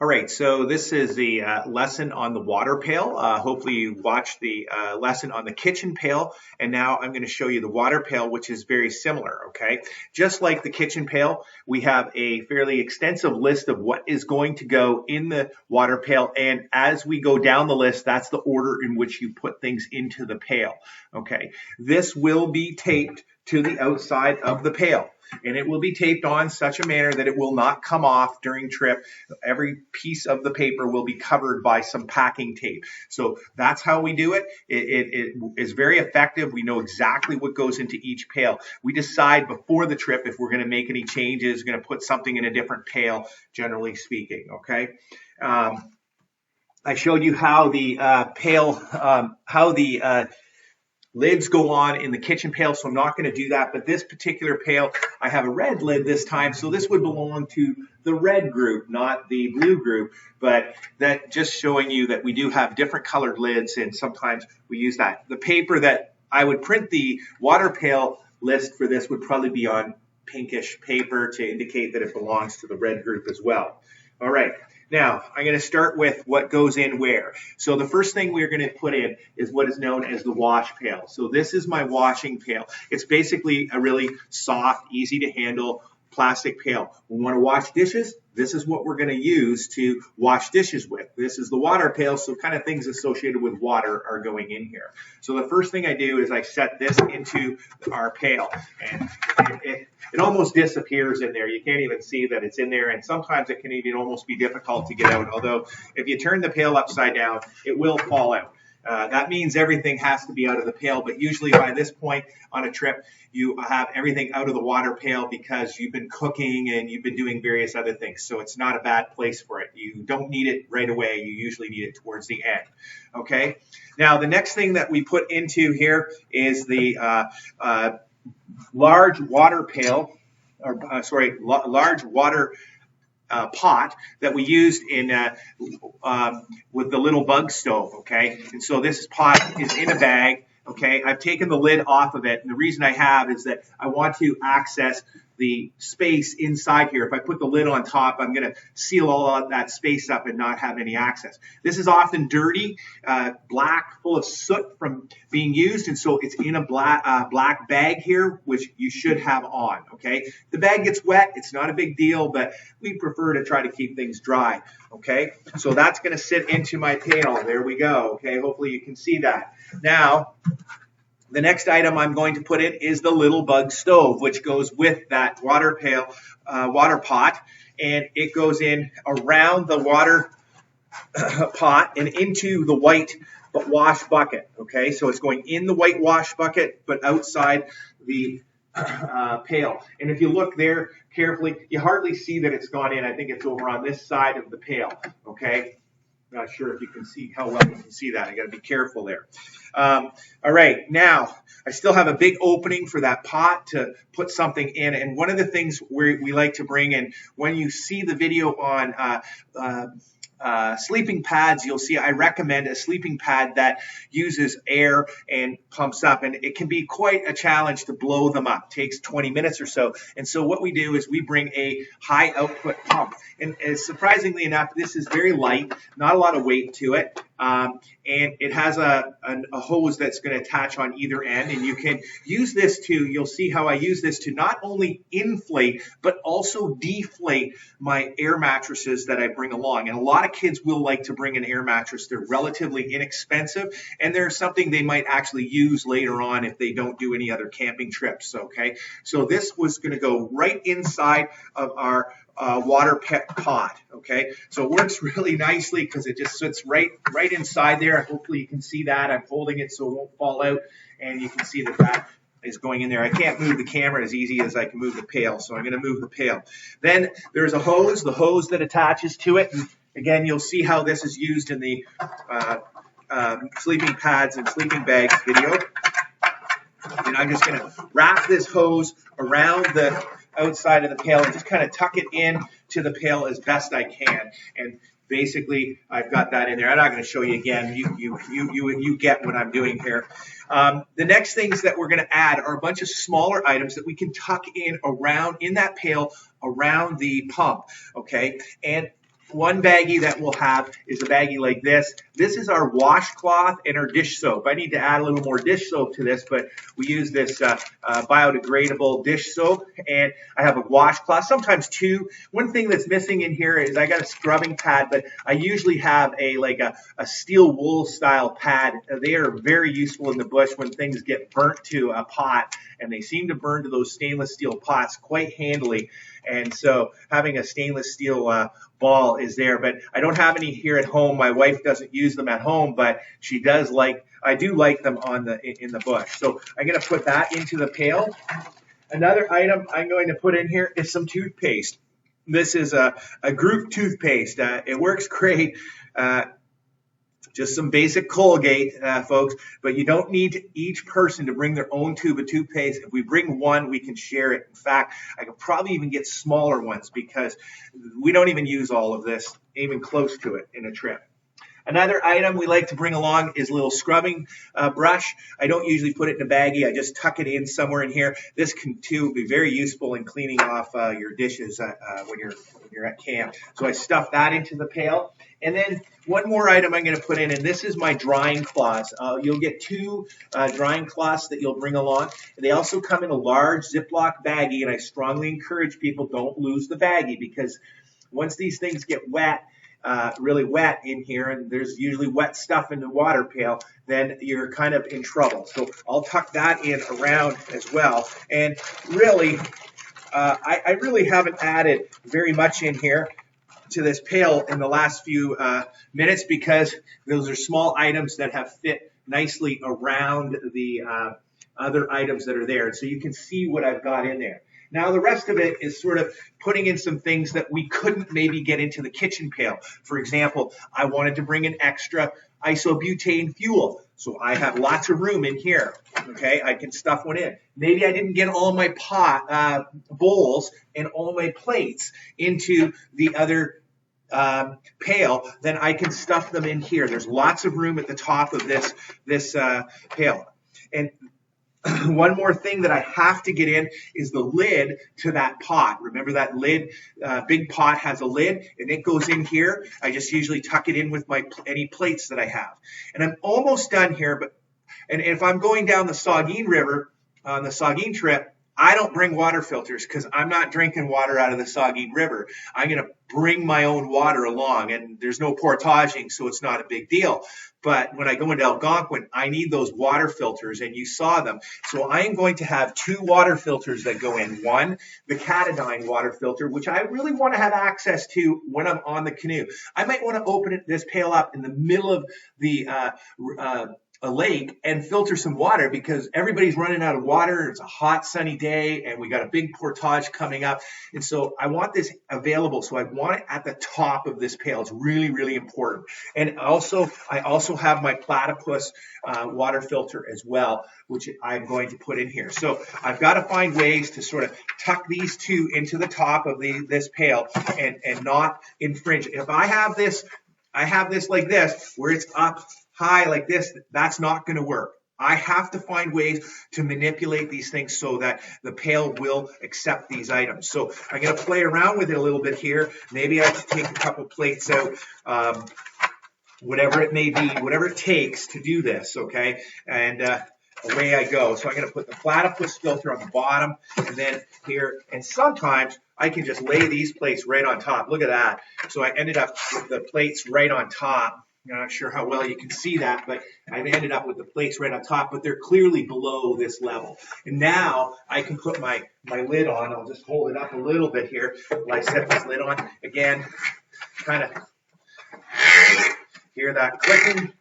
All right, so this is the lesson on the water pail. Hopefully you watched the lesson on the kitchen pail, and now I'm going to show you the water pail, which is very similar, okay? Just like the kitchen pail, we have a fairly extensive list of what is going to go in the water pail, and as we go down the list, that's the order in which you put things into the pail, okay? This will be taped to the outside of the pail, and it will be taped on such a manner that it will not come off during trip. Every piece of the paper will be covered by some packing tape. So that's how we do it. It is very effective. We know exactly what goes into each pail. We decide before the trip if we're going to make any changes, going to put something in a different pail, generally speaking, okay? I showed you how the lids go on in the kitchen pail, so I'm not going to do that. But this particular pail, I have a red lid this time, so this would belong to the red group, not the blue group. But that just showing you that we do have different colored lids, and sometimes we use that. The paper that I would print the water pail list for this would probably be on pinkish paper to indicate that it belongs to the red group as well. All right. Now, I'm going to start with what goes in where. So the first thing we're going to put in is what is known as the wash pail. So this is my washing pail. It's basically a really soft, easy to handle plastic pail. We want to wash dishes. This is what we're going to use to wash dishes with. This is the water pail, so kind of things associated with water are going in here. So the first thing I do is I set this into our pail, and it almost disappears in there. You can't even see that it's in there, and sometimes it can even almost be difficult to get out, although if you turn the pail upside down, it will fall out. That means everything has to be out of the pail, but usually by this point on a trip, you have everything out of the water pail because you've been cooking and you've been doing various other things. So it's not a bad place for it. You don't need it right away. You usually need it towards the end. Okay. Now, the next thing that we put into here is the large water pail, large water pot that we used in with the little bug stove, okay? And so this pot is in a bag, okay? I've taken the lid off of it, and the reason I have is that I want to access the space inside here. If I put the lid on top, I'm going to seal all of that space up and not have any access. This is often dirty, black, full of soot from being used, and so it's in a black bag here, which you should have on, okay? The bag gets wet, it's not a big deal, but we prefer to try to keep things dry, okay? So that's going to sit into my pail. There we go, okay? Hopefully you can see that. Now, the next item I'm going to put in is the little bug stove, which goes with that water pail, water pot, and it goes in around the water pot and into the white wash bucket, okay? So it's going in the white wash bucket, but outside the pail. And if you look there carefully, you hardly see that it's gone in. I think it's over on this side of the pail, okay? Not sure if you can see how well you can see that. I got to be careful there. All right, now I still have a big opening for that pot to put something in. And one of the things we like to bring in, when you see the video on sleeping pads, you'll see I recommend a sleeping pad that uses air and pumps up, and it can be quite a challenge to blow them up. It takes 20 minutes or so, and so what we do is we bring a high output pump, and surprisingly enough, this is very light, not a lot of weight to it, and it has a hose that's going to attach on either end, and you can use this to, you'll see how I use this to not only inflate but also deflate my air mattresses that I bring along. And a lot of kids will like to bring an air mattress. They're relatively inexpensive, and they're something they might actually use later on if they don't do any other camping trips, okay? So this was going to go right inside of our water pot, okay? So it works really nicely because it just sits right inside there. Hopefully you can see that. I'm holding it so it won't fall out, and you can see that is going in there. I can't move the camera as easy as I can move the pail, so I'm going to move the pail. Then there's a hose, the hose that attaches to it. And again, you'll see how this is used in the sleeping pads and sleeping bags video. And I'm just going to wrap this hose around the outside of the pail and just kind of tuck it in to the pail as best I can. And basically, I've got that in there. I'm not going to show you again. You get what I'm doing here. The next things that we're going to add are a bunch of smaller items that we can tuck in around in that pail around the pump. Okay, and one baggie that we'll have is a baggie like this. This is our washcloth and our dish soap. I need to add a little more dish soap to this, but we use this biodegradable dish soap, and I have a washcloth, sometimes two. One thing that's missing in here is I got a scrubbing pad, but I usually have a steel wool style pad. They are very useful in the bush when things get burnt to a pot, and they seem to burn to those stainless steel pots quite handily. And so having a stainless steel ball is there, but I don't have any here at home. My wife doesn't use them at home, but she does I do like them in the bush. So I'm going to put that into the pail. Another item I'm going to put in here is some toothpaste. This is a group toothpaste. It works great. Just some basic Colgate, folks, but you don't need each person to bring their own tube of toothpaste. If we bring one, we can share it. In fact, I could probably even get smaller ones because we don't even use all of this, even close to it in a trip. Another item we like to bring along is a little scrubbing brush. I don't usually put it in a baggie. I just tuck it in somewhere in here. This can, too, be very useful in cleaning off your dishes when you're at camp. So I stuff that into the pail. And then one more item I'm going to put in, and this is my drying cloths. You'll get two drying cloths that you'll bring along. They also come in a large Ziploc baggie, and I strongly encourage people don't lose the baggie because once these things get wet, really wet in here, and there's usually wet stuff in the water pail, then you're kind of in trouble. So I'll tuck that in around as well. And really, I really haven't added very much in here to this pail in the last few minutes because those are small items that have fit nicely around the other items that are there. And so you can see what I've got in there. Now the rest of it is sort of putting in some things that we couldn't maybe get into the kitchen pail. For example, I wanted to bring in extra isobutane fuel. So I have lots of room in here. Okay, I can stuff one in. Maybe I didn't get all my bowls and all my plates into the other pail, then I can stuff them in here. There's lots of room at the top of this pail. And one more thing that I have to get in is the lid to that pot. Remember that lid? Big pot has a lid, and it goes in here. I just usually tuck it in with any plates that I have. And I'm almost done here, and if I'm going down the Saugeen River on the Saugeen trip, I don't bring water filters because I'm not drinking water out of the Saugeen River. I'm going to bring my own water along, and there's no portaging, so it's not a big deal. But when I go into Algonquin, I need those water filters, and you saw them. So I am going to have two water filters that go in. One, the Catadine water filter, which I really want to have access to when I'm on the canoe. I might want to open this pail up in the middle of the a lake and filter some water because everybody's running out of water. It's a hot, sunny day, and we got a big portage coming up. And so I want this available. So I want it at the top of this pail. It's really, really important. And also, I also have my platypus water filter as well, which I'm going to put in here. So I've got to find ways to sort of tuck these two into the top of this pail and not infringe. If I have this like this, where it's up high like this, that's not going to work. I have to find ways to manipulate these things so that the pail will accept these items. So I'm going to play around with it a little bit here. Maybe I should take a couple plates out, whatever it may be, whatever it takes to do this, okay? And away I go. So I'm going to put the platypus filter on the bottom and then here. And sometimes I can just lay these plates right on top. Look at that. So I ended up with the plates right on top. I'm not sure how well you can see that, but I've ended up with the plates right on top, but they're clearly below this level. And now I can put my lid on. I'll just hold it up a little bit here while I set this lid on. Again, kind of hear that clicking,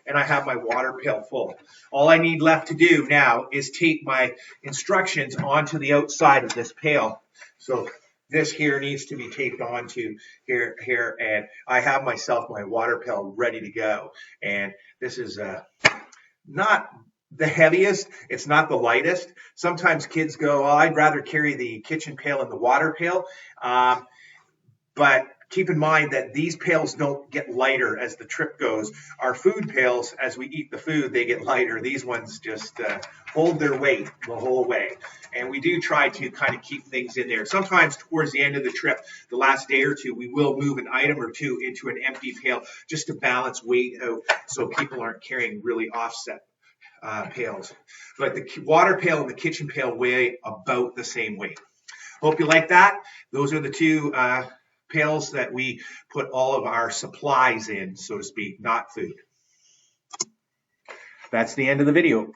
and I have my water pail full. All I need left to do now is tape my instructions onto the outside of this pail. So this here needs to be taped onto here, and I have myself my water pail ready to go. And this is not the heaviest, it's not the lightest. Sometimes kids go, oh, I'd rather carry the kitchen pail and the water pail. But Keep in mind that these pails don't get lighter as the trip goes. Our food pails, as we eat the food, they get lighter. These ones just hold their weight the whole way. And we do try to kind of keep things in there. Sometimes towards the end of the trip, the last day or two, we will move an item or two into an empty pail just to balance weight out so people aren't carrying really offset pails. But the water pail and the kitchen pail weigh about the same weight. Hope you like that. Those are the two pails that we put all of our supplies in, so to speak, not food. That's the end of the video.